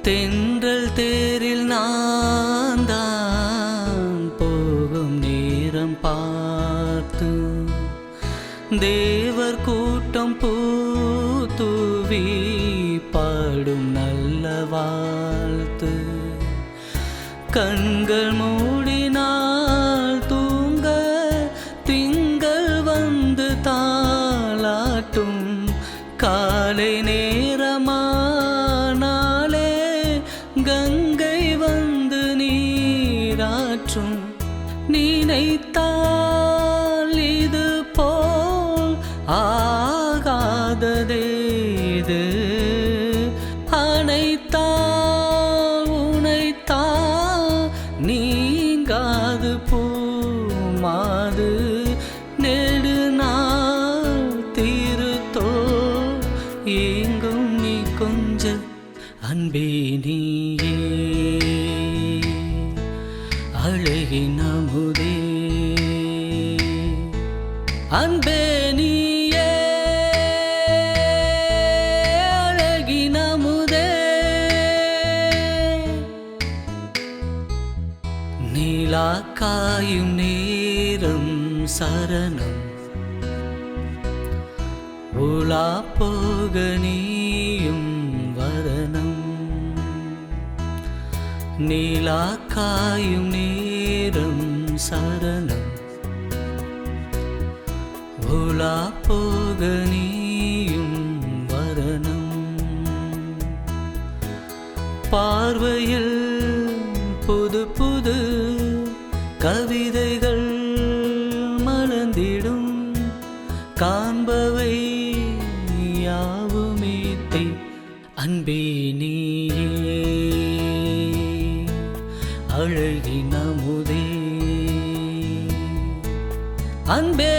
தென்றல் தேரில் நான் தான் போகும் நேரம் பார்த்து தேவர் கூட்டம் பூத்தூவி பாடும் நல்ல வாழ்த்து. கண்கள் மூடினால் தூங்க திங்கள் வந்து தாளாட்டும். காலை நேரமானாலே கங்கை வந்து நீராற்றும். நினைத்தால் இது போல் ஆகாததேது, அனைத்தால் உனைத்தான் நீங்காது பூமாது. நெடுநாள் தீருத்தோ எங்கும் நீ கொஞ்ச அன்பே நீயே அழகின் அமுதே. அன்பே நீயே அழகின் அமுதே. நீலா காயும் நேரம் சரணம், உலா போக நீயும் வரணும். நீலா காயும் நேரம் சரணம், உலா போக நீயும் வரணும். பார்வையில் புது புது கவிதைகள் மலர்ந்திடும். காண்பவை யாவுமே தே அன்பே நீயே அழகின் அமுதே. அன்பே